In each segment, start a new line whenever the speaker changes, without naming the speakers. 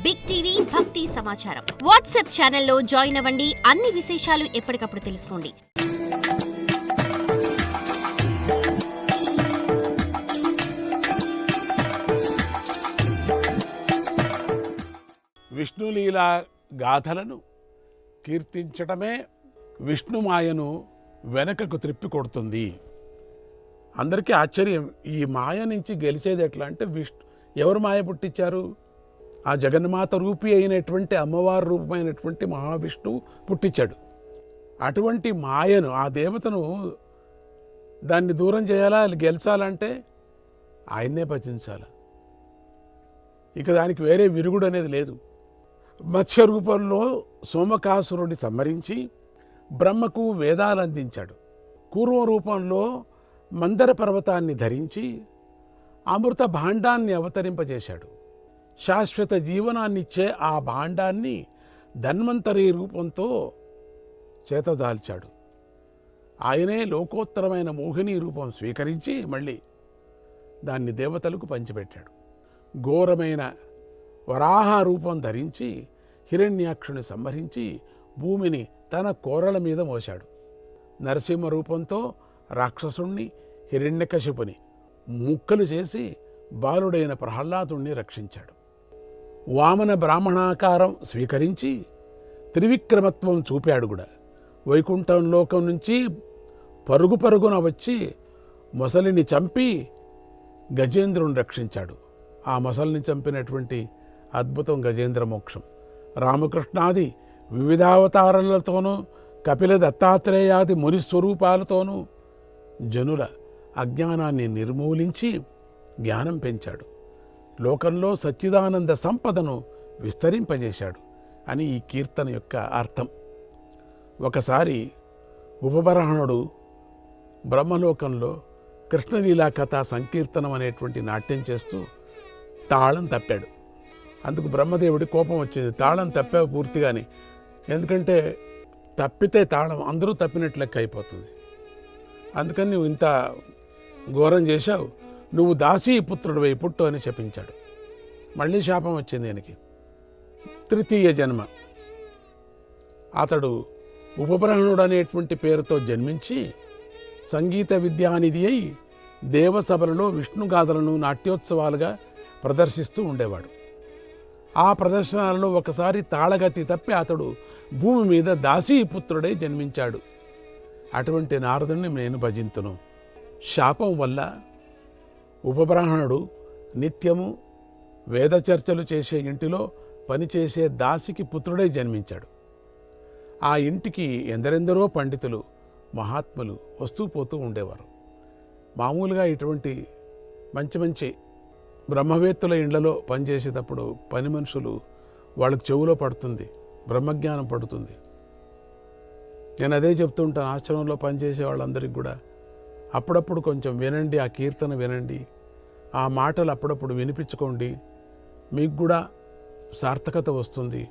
Big TV భక్తి సమాచారం WhatsApp ఛానల్లో జాయిన్ అవ్వండి. అన్ని విశేషాలు ఎప్పటికప్పుడు తెలుసుకోండి.
విష్ణులీలా గాథలను కీర్తించటమే విష్ణుమాయను వెనకకు త్రిప్పి కొడుతుంది. అందరికీ ఆశ్చర్యం, ఈ మాయ నుంచి గెలిచేది ఎట్లా అంటే ఎవరు మాయ పుట్టించారు? ఆ జగన్మాత రూపి అయినటువంటి అమ్మవారి రూపమైనటువంటి మహావిష్ణువు పుట్టించాడు. అటువంటి మాయను, ఆ దేవతను దాన్ని దూరం చేయాలా, గెలిచాలంటే ఆయన్నే భజించాలి. ఇక దానికి వేరే విరుగుడు అనేది లేదు. మత్స్య రూపంలో సోమకాసురుడిని సంహరించి బ్రహ్మకు వేదాలు అందించాడు. కూర్మ రూపంలో మందర పర్వతాన్ని ధరించి అమృత భాండాన్ని అవతరింపజేశాడు. శాశ్వత జీవనాన్నిచ్చే ఆ భాండాన్ని ధన్వంతరి రూపంతో చేతదాల్చాడు. ఆయనే లోకోత్తరమైన మోహిని రూపం స్వీకరించి మళ్ళీ దాన్ని దేవతలకు పంచిపెట్టాడు. ఘోరమైన వరాహ రూపం ధరించి హిరణ్యాక్షుని సంహరించి భూమిని తన కోరల మీద మోశాడు. నరసింహ రూపంతో రాక్షసుణ్ణి హిరణ్యకశిపుని ముక్కలు చేసి బాలుడైన ప్రహ్లాదుణ్ణి రక్షించాడు. వామన బ్రాహ్మణాకారం స్వీకరించి త్రివిక్రమత్వం చూపాడు కూడా. వైకుంఠం లోకం నుంచి పరుగు పరుగున వచ్చి మొసలిని చంపి గజేంద్రుని రక్షించాడు. ఆ మొసలిని చంపినటువంటి అద్భుతం గజేంద్ర మోక్షం. రామకృష్ణాది వివిధావతారాలతోనూ కపిల దత్తాత్రేయాది మునిస్వరూపాలతోనూ జనుల అజ్ఞానాన్ని నిర్మూలించి జ్ఞానం పెంచాడు. లోకంలో సచ్చిదానంద సంపదను విస్తరింపజేశాడు అని ఈ కీర్తన యొక్క అర్థం. ఒకసారి ఉపబ్రహ్మణుడు బ్రహ్మలోకంలో కృష్ణలీలా కథా సంకీర్తనం అనేటువంటి నాట్యం చేస్తూ తాళం తప్పాడు. అందుకు బ్రహ్మదేవుడి కోపం వచ్చింది. తాళం తప్పావు పూర్తిగాని, ఎందుకంటే తప్పితే తాళం అందరూ తప్పినట్లు లెక్క అయిపోతుంది. అందుకని నువ్వు ఇంత ఘోరం చేశావు, నువ్వు దాసీ పుత్రుడు వై పుట్టు అని శపించాడు. మళ్ళీ శాపం వచ్చింది ఆయనకి. తృతీయ జన్మ. అతడు ఉపబ్రహ్మణుడు అనేటువంటి పేరుతో జన్మించి సంగీత విద్యానిధి అయి దేవసభలలో విష్ణుగాథలను నాట్యోత్సవాలుగా ప్రదర్శిస్తూ ఉండేవాడు. ఆ ప్రదర్శనలలో ఒకసారి తాళగతి తప్పి అతడు భూమి మీద దాసీపుత్రుడై జన్మించాడు. అటువంటి నారదుని నేను భజింతును. శాపం వల్ల ఉపబ్రాహ్మణుడు నిత్యము వేద చర్చలు చేసే ఇంటిలో పనిచేసే దాసికి పుత్రుడై జన్మించాడు. ఆ ఇంటికి ఎందరెందరో పండితులు మహాత్ములు వస్తూ పోతూ ఉండేవారు. మామూలుగా ఇటువంటి మంచి మంచి బ్రహ్మవేత్తుల ఇండ్లలో పనిచేసేటప్పుడు పని మనుషులు వాళ్ళకి చెవులో పడుతుంది, బ్రహ్మజ్ఞానం పడుతుంది. నేను అదే చెప్తూ ఉంటాను ఆశ్రమంలో పనిచేసే వాళ్ళందరికీ కూడా. అప్పుడప్పుడు కొంచెం వినండి, ఆ కీర్తన వినండి, ఆ మాటలు అప్పుడప్పుడు వినిపించుకోండి, మీకు కూడా సార్థకత వస్తుంది.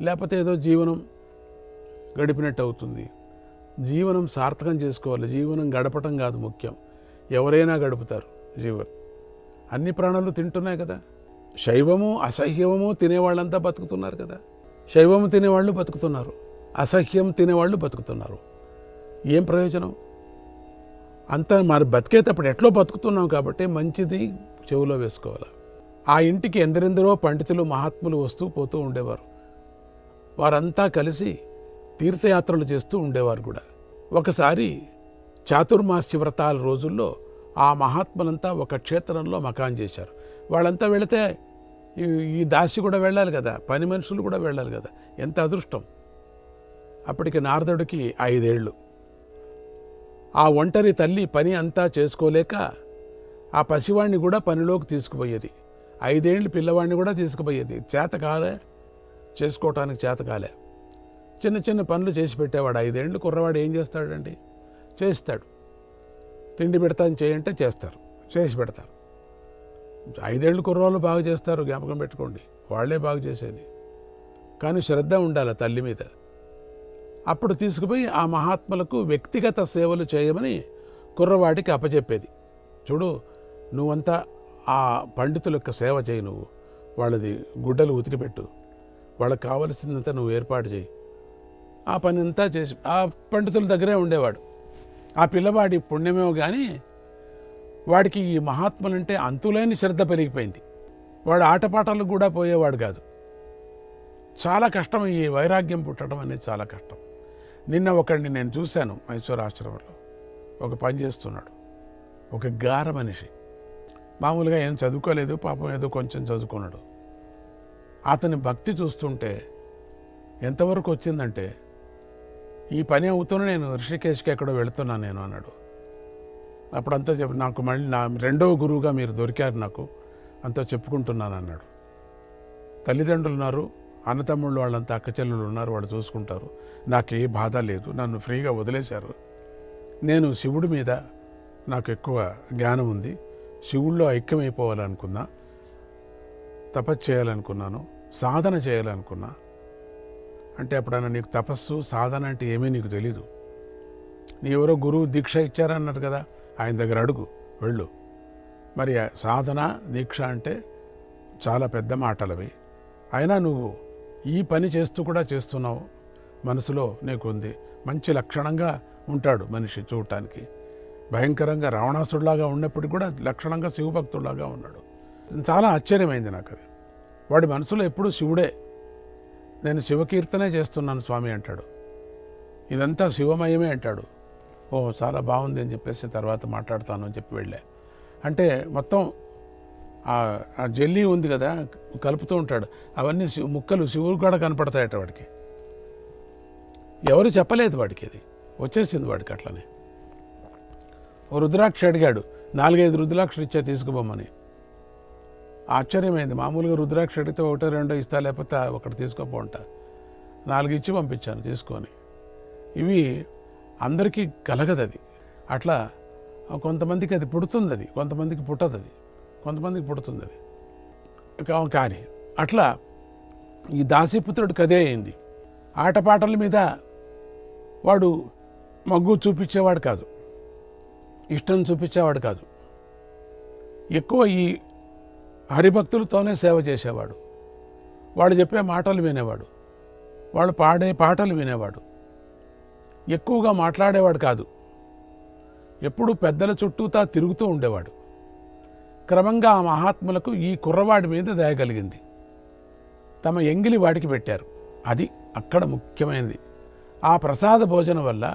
లేకపోతే ఏదో జీవనం గడిపినట్టు అవుతుంది. జీవనం సార్థకం చేసుకోవాలి. జీవనం గడపటం కాదు ముఖ్యం. ఎవరైనా గడుపుతారు జీవనం. అన్ని ప్రాణులు తింటున్నాయి కదా. శైవము అసహ్యము తినేవాళ్ళంతా బతుకుతున్నారు కదా. శైవము తినేవాళ్ళు బతుకుతున్నారు, అసహ్యం తినేవాళ్ళు బతుకుతున్నారు. ఏం ప్రయోజనం? అంతా మరి బతికేటప్పుడు ఎట్లో బతుకుతున్నాం కాబట్టి మంచిది చెవులో వేసుకోవాలి. ఆ ఇంటికి ఎందరెందరో పండితులు మహాత్ములు వస్తూ పోతూ ఉండేవారు. వారంతా కలిసి తీర్థయాత్రలు చేస్తూ ఉండేవారు కూడా. ఒకసారి చాతుర్మాస్య వ్రతాల రోజుల్లో ఆ మహాత్ములంతా ఒక క్షేత్రంలో మకాన్ చేశారు. వాళ్ళంతా వెళితే ఈ దాసి కూడా వెళ్ళాలి కదా, పని మనుషులు కూడా వెళ్ళాలి కదా. ఎంత అదృష్టం! అప్పటికి నారదుడికి 5 ఏళ్ళు. ఆ ఒంటరి తల్లి పని అంతా చేసుకోలేక ఆ పసివాణ్ణి కూడా పనిలోకి తీసుకుపోయేది. 5 ఏళ్ళు పిల్లవాడిని కూడా తీసుకుపోయేది. చేతకాలే, చేసుకోవటానికి చేతకాలే. చిన్న చిన్న పనులు చేసి పెట్టేవాడు. 5 ఏళ్ళు కుర్రవాడు ఏం చేస్తాడండి? చేస్తాడు. తిండి పెడతాను చేయంటే చేస్తారు, చేసి పెడతారు. 5 ఏళ్ళు కుర్రవాళ్ళు బాగా చేస్తారు, జ్ఞాపకం పెట్టుకోండి. వాళ్లే బాగా చేసేది. కానీ శ్రద్ధ ఉండాలి తల్లి మీద. అప్పుడు తీసుకుపోయి ఆ మహాత్ములకు వ్యక్తిగత సేవలు చేయమని కుర్రవాడికి అప్పచెప్పేది. చూడు, నువ్వంతా ఆ పండితుల యొక్క సేవ చేయి, నువ్వు వాళ్ళది గుడ్డలు ఉతికిపెట్టు, వాళ్ళకి కావలసిందంతా నువ్వు ఏర్పాటు చేయి. ఆ పని అంతా చేసి ఆ పండితుల దగ్గరే ఉండేవాడు. ఆ పిల్లవాడి పుణ్యమేమో కానీ వాడికి ఈ మహాత్ములంటే అంతులేని శ్రద్ధ పెరిగిపోయింది. వాడు ఆటపాటలకు కూడా పోయేవాడు కాదు. చాలా కష్టం ఈ వైరాగ్యం పుట్టడం అనేది, చాలా కష్టం. నిన్న ఒకడిని నేను చూశాను మైసూర్ ఆశ్రమంలో. ఒక పని చేస్తున్నాడు, ఒక గార మనిషి, మామూలుగా ఏం చదువుకోలేదు పాపం, ఏదో కొంచెం చదువుకున్నాడు. అతని భక్తి చూస్తుంటే ఎంతవరకు వచ్చిందంటే, ఈ పని అవుతూనే నేను ఋషికేశ్కి ఎక్కడో వెళుతున్నాను నేను అన్నాడు. అప్పుడంతా చెప్పి నాకు మళ్ళీ నా రెండవ గురువుగా మీరు దొరికారు నాకు, అంతా చెప్పుకుంటున్నాను అన్నాడు. తల్లిదండ్రులు ఉన్నారు, అన్నతమ్ముళ్ళు వాళ్ళంతా అక్కచెల్లెళ్ళు ఉన్నారు, వాళ్ళు చూసుకుంటారు, నాకు ఏ బాధ లేదు, నన్ను ఫ్రీగా వదిలేశారు. నేను శివుడి మీద నాకు ఎక్కువ జ్ఞానం ఉంది, శివుల్లో ఐక్యమైపోవాలనుకున్నా, తపస్సు చేయాలనుకున్నాను, సాధన చేయాలనుకున్నా. అంటే అప్పుడన్నా నీకు తపస్సు సాధన అంటే ఏమీ నీకు తెలీదు, నీ ఎవరో గురువు దీక్ష ఇచ్చారన్నారు కదా, ఆయన దగ్గర అడుగు, వెళ్ళు. మరి సాధన దీక్ష అంటే చాలా పెద్ద మాటలవి. అయినా నువ్వు ఈ పని చేస్తూ కూడా చేస్తున్నావు, మనసులో నీకుంది. మంచి లక్షణంగా ఉంటాడు మనిషి చూడటానికి, భయంకరంగా రావణాసుడిలాగా ఉన్నప్పటికీ కూడా లక్షణంగా శివభక్తుడిలాగా ఉన్నాడు. చాలా ఆశ్చర్యమైంది నాకు అది. వాడి మనసులో ఎప్పుడూ శివుడే. నేను శివకీర్తనే చేస్తున్నాను స్వామి అంటాడు, ఇదంతా శివమయమే అంటాడు. ఓ చాలా బాగుంది అని చెప్పేసి తర్వాత మాట్లాడతాను అని చెప్పి వెళ్ళా. అంటే మొత్తం ఆ జెల్లీ ఉంది కదా, కలుపుతూ ఉంటాడు, అవన్నీ ముక్కలు శివుడు కూడా కనపడతాయట వాడికి. ఎవరు చెప్పలేదు వాడికి, అది వచ్చేసింది వాడికి అట్లనే. ఓ రుద్రాక్ష అడిగాడు, 4-5 రుద్రాక్షలు ఇచ్చా తీసుకుపోమని. ఆశ్చర్యమైంది. మామూలుగా రుద్రాక్ష అడిగితే 1-2 ఇస్తా, లేకపోతే ఒకటి తీసుకోపోంట. 4 ఇచ్చి పంపించాను తీసుకొని. ఇవి అందరికీ కలగదు అది. అట్లా కొంతమందికి అది పుడుతుంది, అది కొంతమందికి పుట్టదు, అది కొంతమందికి పుడుతుంది అది. కానీ అట్లా ఈ దాసీపుత్రుడికి అదే అయింది. ఆటపాటల మీద వాడు మగ్గు చూపించేవాడు కాదు, ఇష్టం చూపించేవాడు కాదు. ఎక్కువ ఈ హరిభక్తులతోనే సేవ చేసేవాడు. వాళ్ళు చెప్పే మాటలు వినేవాడు, వాళ్ళు పాడే పాటలు వినేవాడు. ఎక్కువగా మాట్లాడేవాడు కాదు, ఎప్పుడూ పెద్దల చుట్టూతా తిరుగుతూ ఉండేవాడు. క్రమంగా ఆ మహాత్ములకు ఈ కుర్రవాడి మీద దయ కలిగింది. తమ ఎంగిలి వాడికి పెట్టారు. అది అక్కడ ముఖ్యమైనది. ఆ ప్రసాద భోజనం వల్ల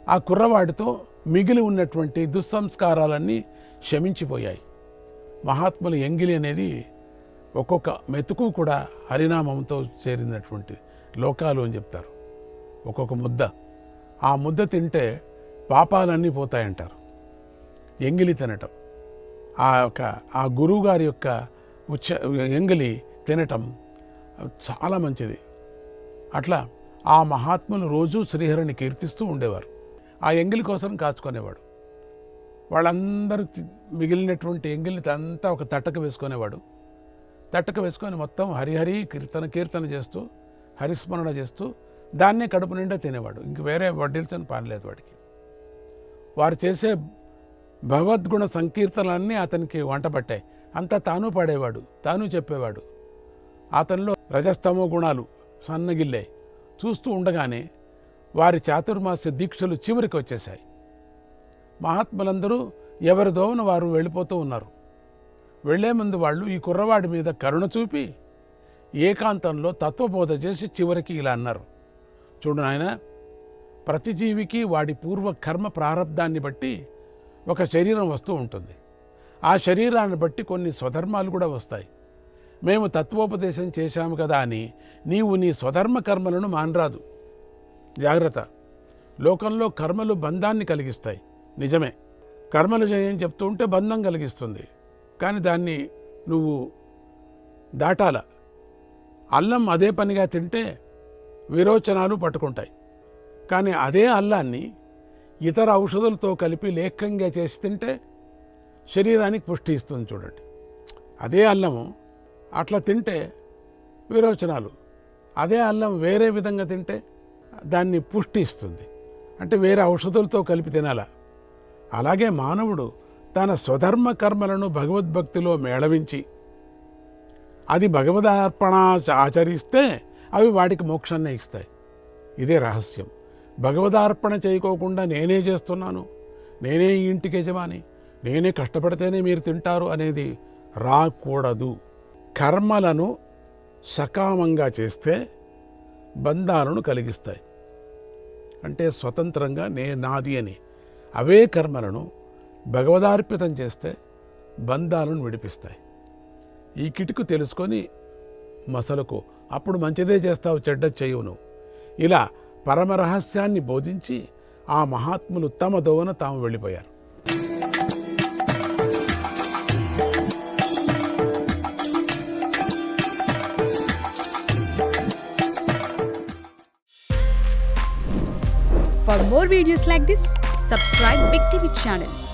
ఆ కుర్రవాడితో మిగిలి ఉన్నటువంటి దుస్సంస్కారాలన్నీ శమించిపోయాయి. మహాత్ముల ఎంగిలి అనేది ఒక్కొక్క మెతుకు కూడా హరినామంతో చేరినటువంటి లోకాలు అని చెప్తారు. ఒక్కొక్క ముద్ద, ఆ ముద్ద తింటే పాపాలన్నీ పోతాయంటారు. ఎంగిలి తినటం, ఆ గురువు గారి యొక్క ఎంగిలి తినటం చాలా మంచిది. అట్లా ఆ మహాత్ములు రోజూ శ్రీహరిని కీర్తిస్తూ ఉండేవారు. ఆ ఎంగిలి కోసం కాచుకునేవాడు. వాళ్ళందరూ మిగిలినటువంటి ఎంగిలిని అంతా ఒక తట్టక వేసుకునేవాడు. తట్టక వేసుకొని మొత్తం హరిహరి కీర్తన చేస్తూ, హరిస్మరణ చేస్తూ దాన్నే కడుపు నిండా తినేవాడు. ఇంక వేరే వడ్డీల్సిన పని లేదు వాడికి. వారు చేసే భగవద్గుణ సంకీర్తనలన్నీ అతనికి వంటపట్టాయి. అంతా తాను పాడేవాడు, తాను చెప్పేవాడు. అతనిలో రజస్తమో గుణాలు సన్నగిల్లాయి. చూస్తూ ఉండగానే వారి చాతుర్మాస్య దీక్షలు చివరికి వచ్చేశాయి. మహాత్ములందరూ ఎవరి దోవన వారు వెళ్ళిపోతూ ఉన్నారు. వెళ్లే ముందు వాళ్ళు ఈ కుర్రవాడి మీద కరుణ చూపి ఏకాంతంలో తత్వబోధ చేసి చివరికి ఇలా అన్నారు, చూడు నాయన, ప్రతి జీవికి వాడి పూర్వ కర్మ ప్రారంధాన్ని బట్టి ఒక శరీరం వస్తూ ఉంటుంది. ఆ శరీరాన్ని బట్టి కొన్ని స్వధర్మాలు కూడా వస్తాయి. మేము తత్వోపదేశం చేశాము కదా అని నీవు నీ స్వధర్మ కర్మలను మానరాదు. జాగ్రత్త. లోకంలో కర్మలు బంధాన్ని కలిగిస్తాయి, నిజమే. కర్మలు చేయని చెప్తూ ఉంటే బంధం కలిగిస్తుంది, కానీ దాన్ని నువ్వు దాటాల. అల్లం అదే పనిగా తింటే విరోచనాలు పట్టుకుంటాయి, కానీ అదే అల్లాన్ని ఇతర ఔషధులతో కలిపి లేఖ్యంగా చేసి తింటే శరీరానికి పుష్టి ఇస్తుంది. చూడండి, అదే అల్లము అట్లా తింటే విరోచనాలు, అదే అల్లం వేరే విధంగా తింటే దాన్ని పుష్టి ఇస్తుంది. అంటే వేరే ఔషధులతో కలిపి తినాల. అలాగే మానవుడు తన స్వధర్మ కర్మలను భగవద్భక్తిలో మేళవించి అది భగవదార్పణ ఆచరిస్తే అవి వాటికి మోక్షాన్ని ఇస్తాయి. ఇదే రహస్యం. భగవదార్పణ చేయకోకుండా నేనే చేస్తున్నాను, నేనే ఈ ఇంటికి యజమాని, నేనే కష్టపడితేనే మీరు తింటారు అనేది రాకూడదు. కర్మలను సకామంగా చేస్తే బంధాలను కలిగిస్తాయి. అంటే స్వతంత్రంగా నాది అని అవే కర్మలను భగవదార్పితం చేస్తే బంధాలను విడిపిస్తాయి. ఈ కిటుకు తెలుసుకొని మసలుకో, అప్పుడు మంచిదే చేస్తావు, చెడ్డ చేయవు నువ్వు. ఇలా పరమరహస్యాన్ని బోధించి ఆ మహాత్ములు తమ దోవన తాము వెళ్ళిపోయారు.
For more videos like this, subscribe Big TV channel.